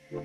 Hello,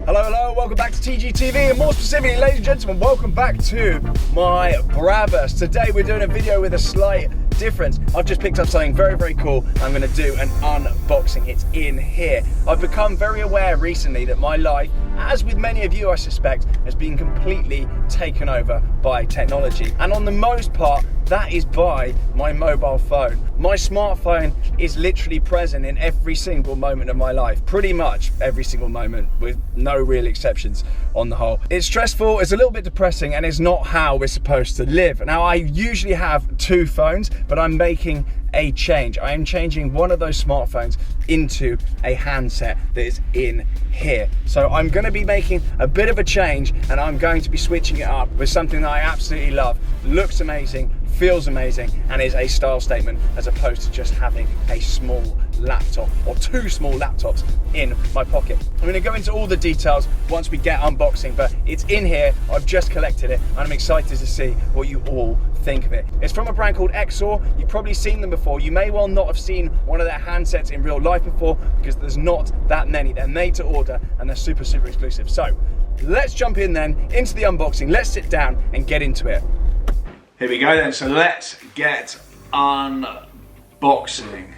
hello, welcome back to TGTV, and more specifically, ladies and gentlemen, welcome back to my Brabus. Today we're doing a video with a slight difference. I've just picked up something very, very cool. I'm going to do an unboxing. It's in here. I've become very aware recently that my life, as with many of you I suspect, has been completely taken over by technology. And on the most part, that is by my mobile phone. My smartphone is literally present in every single moment of my life. Pretty much every single moment, with no real exceptions on the whole. It's stressful, it's a little bit depressing, and it's not how we're supposed to live. Now, I usually have two phones, but I'm making a change. I am changing one of those smartphones into a handset that is in here. So I'm going to be making a bit of a change, and I'm going to be switching it up with something that I absolutely love. Looks amazing, feels amazing, and is a style statement as opposed to just having a small laptop or two small laptops in my pocket. I'm going to go into all the details once we get unboxing, but it's in here. I've just collected it and I'm excited to see what you all think of it. It's from a brand called Exor. You've probably seen them before. You may well not have seen one of their handsets in real life before because there's not that many. They're made to order and they're super, super exclusive. So let's jump in then into the unboxing. Let's sit down and get into it. Here we go then, so let's get unboxing.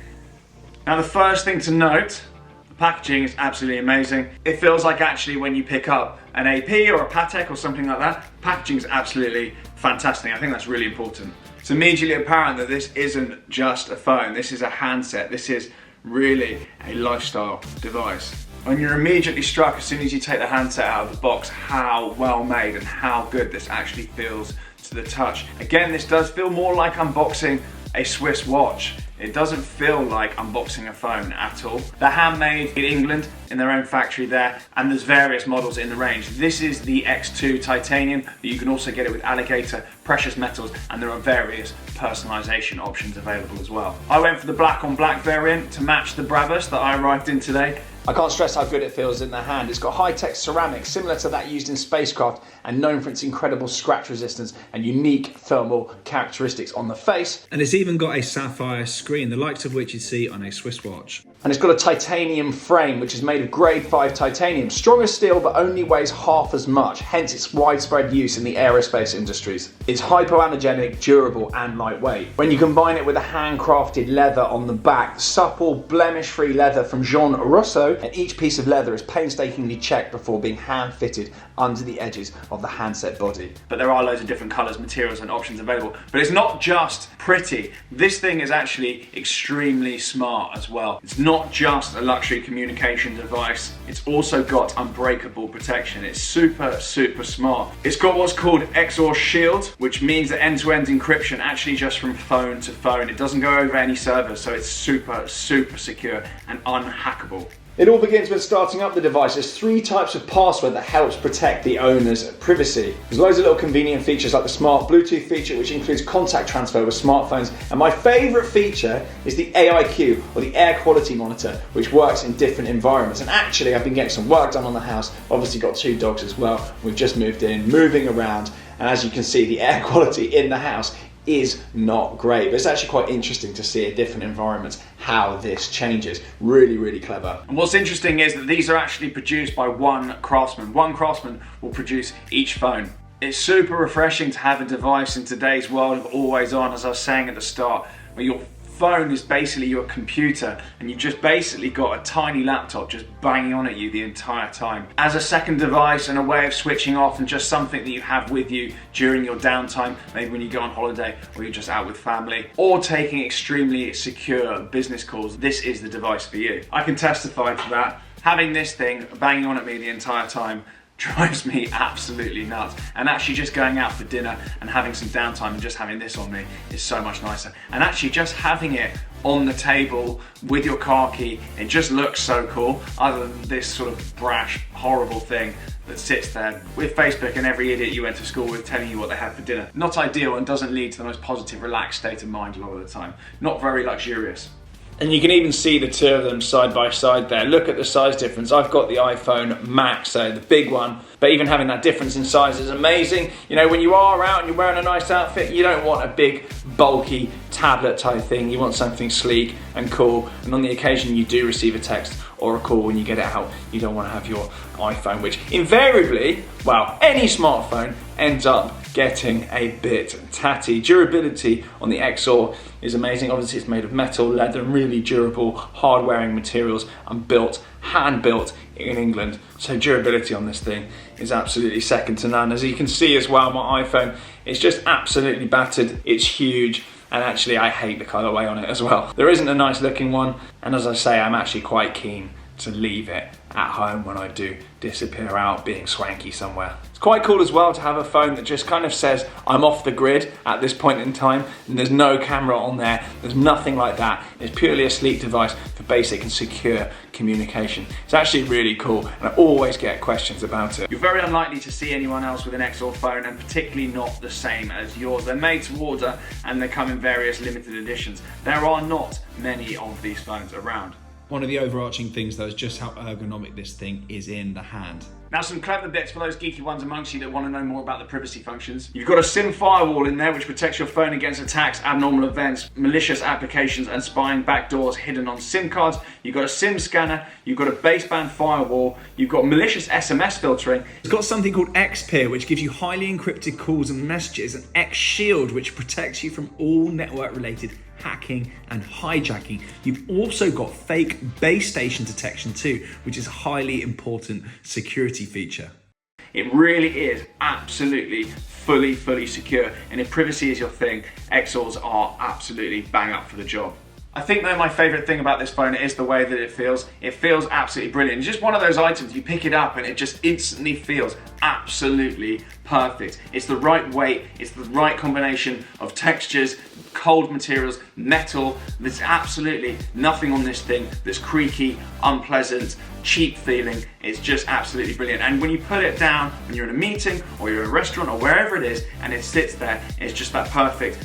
Now the first thing to note, the packaging is absolutely amazing. It feels like actually when you pick up an AP or a Patek or something like that, packaging is absolutely fantastic. I think that's really important. It's immediately apparent that this isn't just a phone, this is a handset, this is really a lifestyle device. And you're immediately struck as soon as you take the handset out of the box how well made and how good this actually feels to the touch. Again, this does feel more like unboxing a Swiss watch. It doesn't feel like unboxing a phone at all. They're handmade in England in their own factory there, and there's various models in the range. This is the X2 titanium, but you can also get it with alligator, precious metals, and there are various personalization options available as well. I went for the black on black variant to match the Brabus that I arrived in today. I can't stress how good it feels in the hand. It's got high-tech ceramics similar to that used in spacecraft and known for its incredible scratch resistance and unique thermal characteristics on the face. And it's even got a sapphire screen, the likes of which you see on a Swiss watch. And it's got a titanium frame, which is made of grade 5 titanium. Strong as steel, but only weighs half as much, hence its widespread use in the aerospace industries. It's hypoallergenic, durable, and lightweight. When you combine it with a handcrafted leather on the back, supple, blemish-free leather from Jean Rousseau, and each piece of leather is painstakingly checked before being hand-fitted under the edges of the handset body. But there are loads of different colours, materials, and options available. But it's not just pretty. This thing is actually extremely smart as well. It's not just a luxury communication device, it's also got unbreakable protection. It's super, super smart. It's got what's called Exor Shield, which means that end-to-end encryption actually just from phone to phone. It doesn't go over any servers, so it's super, super secure and unhackable. It all begins with starting up the device. There's 3 types of password that helps protect the owner's privacy. There's loads of little convenient features like the smart Bluetooth feature, which includes contact transfer with smartphones. And my favorite feature is the AIQ, or the air quality monitor, which works in different environments. And actually, I've been getting some work done on the house. Obviously got 2 dogs as well. We've just moved in, moving around. And as you can see, the air quality in the house is not great, but it's actually quite interesting to see in different environments how this changes. Really, really clever. And what's interesting is that these are actually produced by one craftsman. One craftsman will produce each phone. It's super refreshing to have a device in today's world of always on, as I was saying at the start, where your phone is basically your computer and you've just basically got a tiny laptop just banging on at you the entire time. As a second device and a way of switching off and just something that you have with you during your downtime, maybe when you go on holiday or you're just out with family, or taking extremely secure business calls, this is the device for you. I can testify to that. Having this thing banging on at me the entire time drives me absolutely nuts. And actually just going out for dinner and having some downtime and just having this on me is so much nicer. And actually just having it on the table with your car key, it just looks so cool, other than this sort of brash, horrible thing that sits there with Facebook and every idiot you went to school with telling you what they had for dinner. Not ideal and doesn't lead to the most positive, relaxed state of mind a lot of the time. Not very luxurious. And you can even see the two of them side by side there. Look at the size difference. I've got the iPhone Max, so the big one, But even having that difference in size is amazing. You know, when you are out and you're wearing a nice outfit, you don't want a big, bulky tablet type thing. You want something sleek and cool. And on the occasion you do receive a text or a call when you get it out, you don't want to have your iPhone, which invariably, well, any smartphone ends up getting a bit tatty. Durability on the XOR is amazing. Obviously it's made of metal, leather, and really durable, hard-wearing materials, and built, hand-built in England. So durability on this thing is absolutely second to none. As you can see as well, my iPhone is just absolutely battered. It's huge. And actually I hate the colorway on it as well. There isn't a nice looking one, and as I say, I'm actually quite keen to leave it at home when I do disappear out being swanky somewhere. It's quite cool as well to have a phone that just kind of says I'm off the grid at this point in time, and there's no camera on there, there's nothing like that. It's purely a sleek device for basic and secure communication. It's actually really cool, and I always get questions about it. You're very unlikely to see anyone else with an XOR phone, and particularly not the same as yours. They're made to order and they come in various limited editions. There are not many of these phones around. One of the overarching things though is just how ergonomic this thing is in the hand. Now some clever bits for those geeky ones amongst you that want to know more about the privacy functions. You've got a SIM firewall in there which protects your phone against attacks, abnormal events, malicious applications and spying backdoors hidden on SIM cards. You've got a SIM scanner, you've got a baseband firewall, you've got malicious SMS filtering. It's got something called XPeer, which gives you highly encrypted calls and messages, and XShield, which protects you from all network related hacking and hijacking. You've also got fake base station detection too, which is a highly important security feature. It really is absolutely fully secure, and if privacy is your thing, XORs are absolutely bang up for the job. I think though my favourite thing about this phone is the way that it feels. It feels absolutely brilliant. It's just one of those items, you pick it up and it just instantly feels absolutely perfect. It's the right weight, it's the right combination of textures, cold materials, metal. There's absolutely nothing on this thing that's creaky, unpleasant, cheap feeling. It's just absolutely brilliant. And when you put it down, when you're in a meeting or you're in a restaurant or wherever it is, and it sits there, it's just that perfect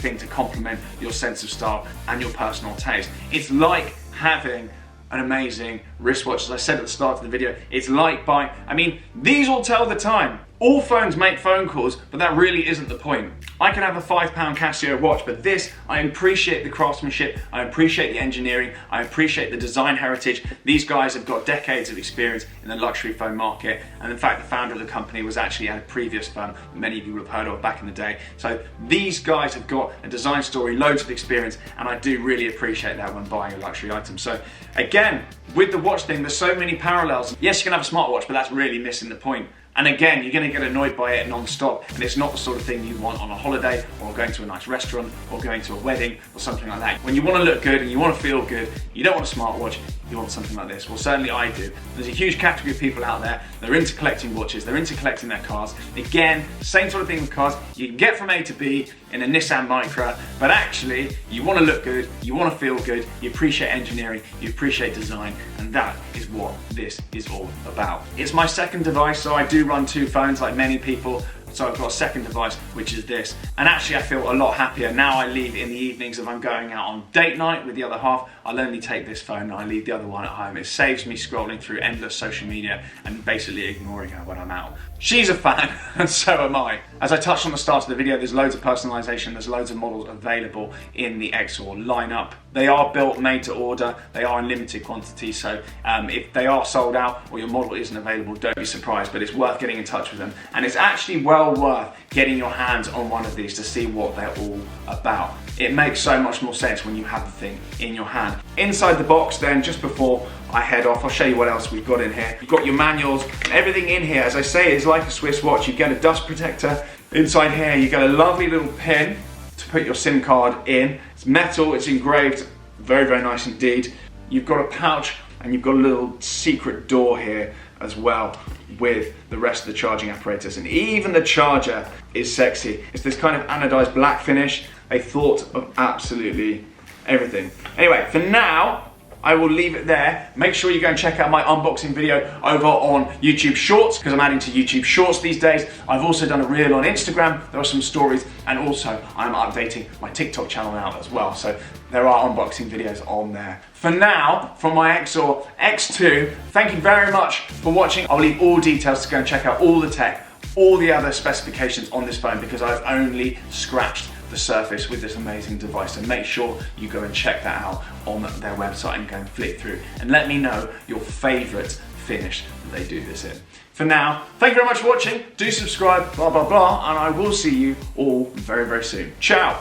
thing to complement your sense of style and your personal taste. It's like having an amazing wristwatch. As I said at the start of the video, it's like buying, I mean, these all tell the time. All phones make phone calls, but that really isn't the point. I can have a £5 Casio watch, but this, I appreciate the craftsmanship, I appreciate the engineering, I appreciate the design heritage. These guys have got decades of experience in the luxury phone market, and in fact the founder of the company was actually at a previous firm that many of you will have heard of back in the day. So these guys have got a design story, loads of experience, and I do really appreciate that when buying a luxury item. So again, with the watch thing, there's so many parallels. Yes, you can have a smartwatch, but that's really missing the point. And again, you're going to get annoyed by it non-stop, and it's not the sort of thing you want on a holiday or going to a nice restaurant or going to a wedding or something like that. When you want to look good and you want to feel good, you don't want a smartwatch, you want something like this. Well, certainly I do. There's a huge category of people out there, they're into collecting watches, they're into collecting their cars. Again, same sort of thing with cars. You can get from A to B in a Nissan Micra, but actually you want to look good, you want to feel good, you appreciate engineering, you appreciate design, and that is what this is all about. It's my second device, so I do run two phones like many people. So I've got a second device, which is this. And actually I feel a lot happier. Now I leave in the evenings if I'm going out on date night with the other half, I'll only take this phone and I leave the other one at home. It saves me scrolling through endless social media and basically ignoring her when I'm out. She's a fan, and so am I. As I touched on the start of the video, there's loads of personalization, there's loads of models available in the XOR lineup. They are built, made to order, they are in limited quantity, so if they are sold out or your model isn't available, don't be surprised, but it's worth getting in touch with them. And it's actually well worth getting your hands on one of these to see what they're all about. It makes so much more sense when you have the thing in your hand. Inside the box then, just before I head off, I'll show you what else we've got in here. You've got your manuals, everything in here, as I say, is like a Swiss watch. You get a dust protector. Inside here, you get a lovely little pin to put your SIM card in. It's metal, it's engraved, very nice indeed. You've got a pouch and you've got a little secret door here as well with the rest of the charging apparatus, and even the charger is sexy. It's this kind of anodized black finish. They thought of absolutely everything. Anyway, for now, I will leave it there. Make sure you go and check out my unboxing video over on YouTube Shorts, because I'm adding to YouTube Shorts these days. I've also done a reel on Instagram. There are some stories, and also I'm updating my TikTok channel now as well. So there are unboxing videos on there. For now, from my XOR X2, thank you very much for watching. I'll leave all details to go and check out all the tech, all the other specifications on this phone, because I've only scratched the surface with this amazing device. So make sure you go and check that out on their website and go and flick through and let me know your favorite finish that they do this in. For now, thank you very much for watching. Do subscribe, blah, blah, blah, and I will see you all very, very soon. Ciao.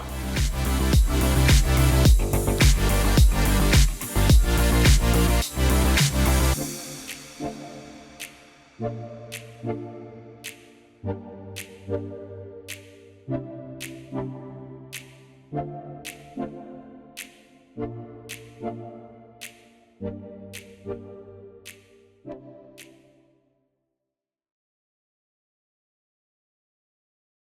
Thank you.